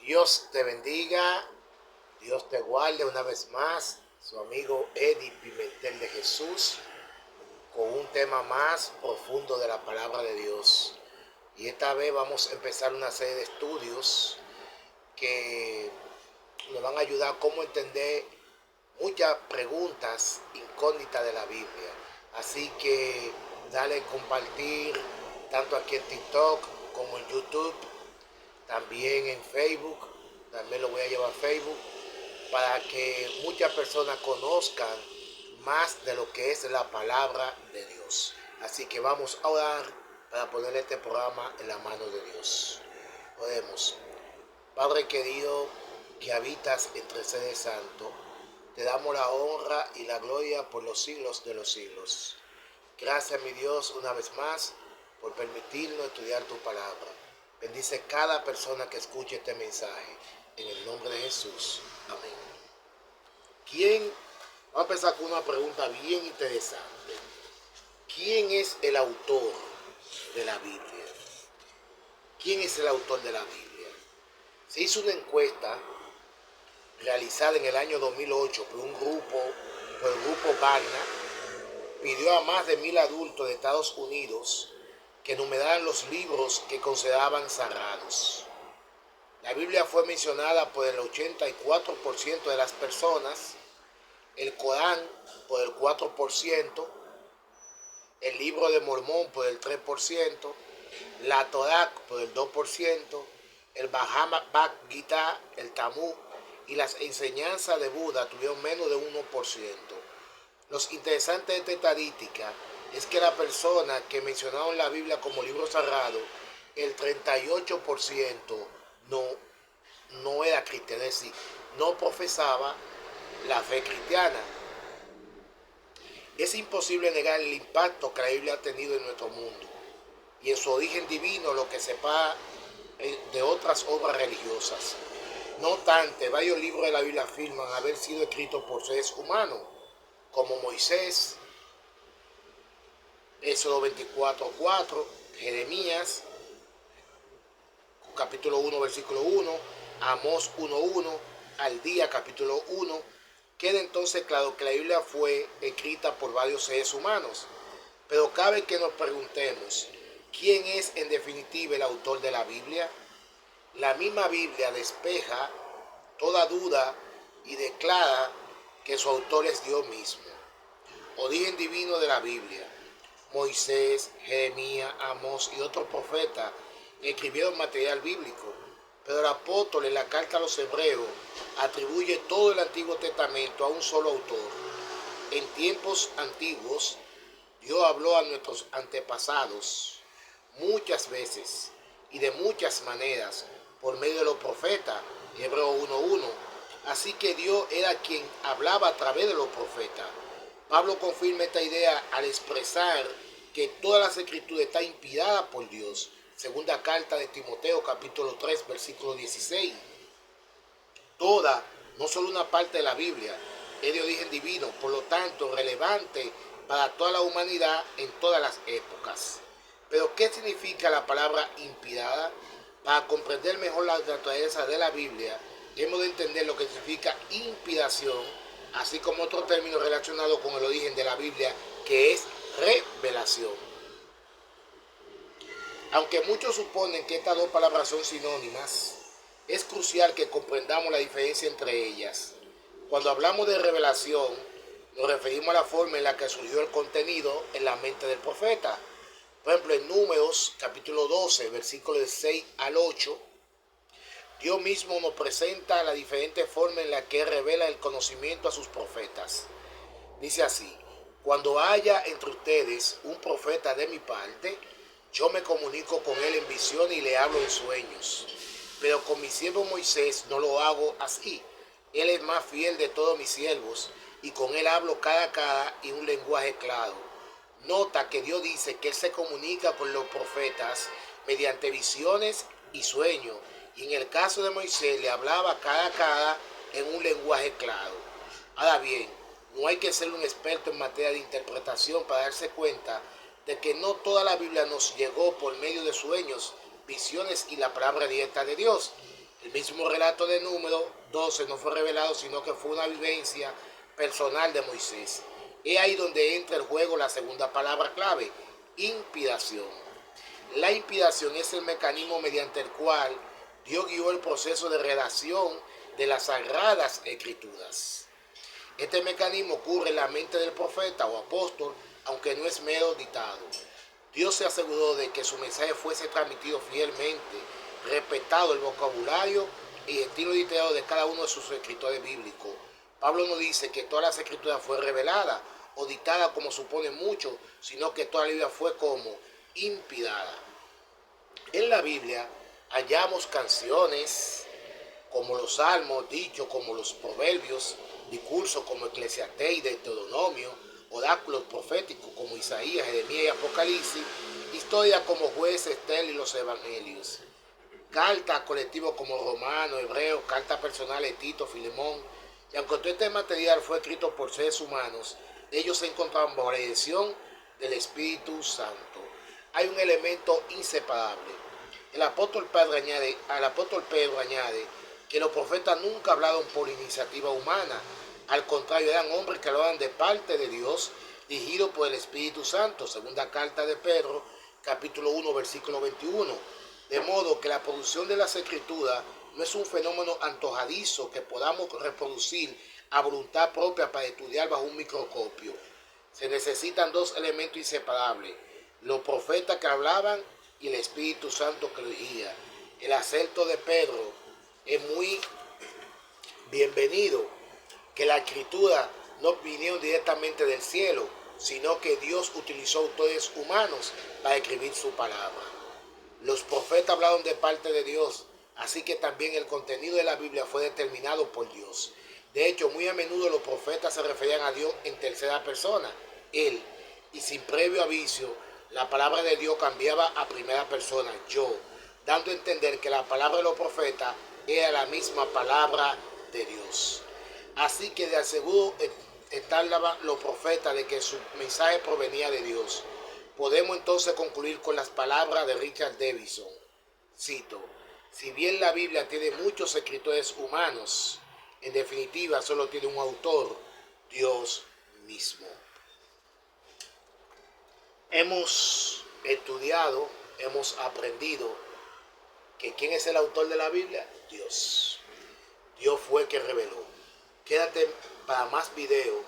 Dios te bendiga, Dios te guarde una vez más, su amigo Eddie Pimentel de Jesús, con un tema más profundo de la palabra de Dios. Y esta vez vamos a empezar una serie de estudios que nos van a ayudar a cómo entender muchas preguntas incógnitas de la Biblia. Así que dale compartir tanto aquí en TikTok como en YouTube, también en Facebook, también lo voy a llevar a Facebook, para que muchas personas conozcan más de lo que es la palabra de Dios. Así que vamos a orar para poner este programa en la mano de Dios. Oremos. Padre querido, que habitas entre seres santos, te damos la honra y la gloria por los siglos de los siglos. Gracias, mi Dios, una vez más, por permitirnos estudiar tu palabra. Bendice cada persona que escuche este mensaje. En el nombre de Jesús. Amén. Vamos a empezar con una pregunta bien interesante. ¿Quién es el autor de la Biblia? ¿Quién es el autor de la Biblia? Se hizo una encuesta realizada en el año 2008 por el grupo Barna. Pidió a más de 1,000 adultos de Estados Unidos que enumeraran los libros que consideraban sagrados. La Biblia fue mencionada por el 84% de las personas, el Corán por el 4%, el libro de Mormón por el 3%, la Torá por el 2%, el Bhagavad Gita, el Talmud y las enseñanzas de Buda tuvieron menos de 1%. Lo interesante de esta estadística es que la persona que mencionaron la Biblia como libro sagrado, el 38% no era cristiano, es decir, no profesaba la fe cristiana. Es imposible negar el impacto que la Biblia ha tenido en nuestro mundo y en su origen divino, lo que separa de otras obras religiosas. No obstante, varios libros de la Biblia afirman haber sido escritos por seres humanos, como Moisés, Éxodo 24:4, Jeremías, capítulo 1, versículo 1, Amós 1:1, al día, capítulo 1. Queda entonces claro que la Biblia fue escrita por varios seres humanos. Pero cabe que nos preguntemos, ¿quién es en definitiva el autor de la Biblia? La misma Biblia despeja toda duda y declara que su autor es Dios mismo. Origen divino de la Biblia. Moisés, Jeremías, Amós y otros profetas escribieron material bíblico, pero el apóstol en la carta a los hebreos atribuye todo el Antiguo Testamento a un solo autor. En tiempos antiguos, Dios habló a nuestros antepasados muchas veces y de muchas maneras por medio de los profetas, Hebreos 1:1. Así que Dios era quien hablaba a través de los profetas. Pablo confirma esta idea al expresar que todas las escrituras están inspiradas por Dios. Segunda carta de Timoteo, capítulo 3, versículo 16. Toda, no solo una parte de la Biblia, es de origen divino, por lo tanto relevante para toda la humanidad en todas las épocas. Pero ¿qué significa la palabra inspirada? Para comprender mejor la naturaleza de la Biblia, hemos de entender lo que significa inspiración, así como otro término relacionado con el origen de la Biblia, que es revelación. Aunque muchos suponen que estas dos palabras son sinónimas, es crucial que comprendamos la diferencia entre ellas. Cuando hablamos de revelación, nos referimos a la forma en la que surgió el contenido en la mente del profeta. Por ejemplo, en Números, capítulo 12, versículos del 6 al 8, Dios mismo nos presenta la diferente forma en la que revela el conocimiento a sus profetas. Dice así: cuando haya entre ustedes un profeta de mi parte, yo me comunico con él en visión y le hablo en sueños. Pero con mi siervo Moisés no lo hago así. Él es más fiel de todos mis siervos y con él hablo cara a cara y un lenguaje claro. Nota que Dios dice que él se comunica con los profetas mediante visiones y sueños. Y en el caso de Moisés le hablaba cara a cara en un lenguaje claro. Ahora bien, no hay que ser un experto en materia de interpretación para darse cuenta de que no toda la Biblia nos llegó por medio de sueños, visiones y la palabra directa de Dios. El mismo relato de Número 12 no fue revelado, sino que fue una vivencia personal de Moisés. Es ahí donde entra en juego la segunda palabra clave, inspiración. La inspiración es el mecanismo mediante el cual Dios guió el proceso de redacción de las sagradas escrituras. Este mecanismo ocurre en la mente del profeta o apóstol, aunque no es mero dictado. Dios se aseguró de que su mensaje fuese transmitido fielmente, respetado el vocabulario y estilo literario de cada uno de sus escritores bíblicos. Pablo no dice que todas las escrituras fue revelada o dictada como supone mucho, sino que toda la Biblia fue como inspirada. En la Biblia hallamos canciones como los salmos, dichos como los proverbios, discursos como Eclesiastés y Deuteronomio, oráculos proféticos como Isaías, Jeremías y Apocalipsis, historias como Jueces, Esther y los Evangelios, cartas colectivos como Romanos, Hebreos, cartas personales Tito, Filemón. Y aunque todo este material fue escrito por seres humanos, ellos se encontraban bajo la dirección del Espíritu Santo. Hay un elemento inseparable. El apóstol Pedro añade que los profetas nunca hablaron por iniciativa humana. Al contrario, eran hombres que hablaban de parte de Dios, dirigidos por el Espíritu Santo. Segunda carta de Pedro, capítulo 1, versículo 21. De modo que la producción de las Escrituras no es un fenómeno antojadizo que podamos reproducir a voluntad propia para estudiar bajo un microscopio. Se necesitan dos elementos inseparables: los profetas que hablaban y el Espíritu Santo que lo guía. El acento de Pedro es muy bienvenido, que la escritura no vinieron directamente del cielo, sino que Dios utilizó autores humanos para escribir su palabra. Los profetas hablaron de parte de Dios, así que también el contenido de la Biblia fue determinado por Dios. De hecho, muy a menudo los profetas se referían a Dios en tercera persona, Él, y sin previo aviso, la palabra de Dios cambiaba a primera persona, yo, dando a entender que la palabra de los profetas era la misma palabra de Dios. Así que de aseguro están los profetas de que su mensaje provenía de Dios. Podemos entonces concluir con las palabras de Richard Davidson. Cito: si bien la Biblia tiene muchos escritores humanos, en definitiva solo tiene un autor, Dios mismo. Hemos estudiado, hemos aprendido que ¿quién es el autor de la Biblia? Dios. Dios fue el que reveló. Quédate para más videos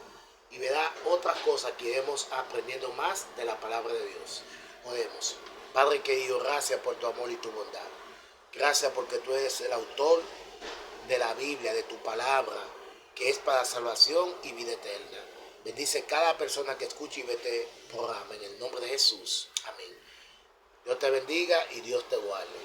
y verás otras cosas que iremos aprendiendo más de la palabra de Dios. Oremos. Padre querido, gracias por tu amor y tu bondad. Gracias porque tú eres el autor de la Biblia, de tu palabra, que es para salvación y vida eterna. Bendice cada persona que escuche y ve este programa en el nombre de Jesús. Amén. Dios te bendiga y Dios te guarde.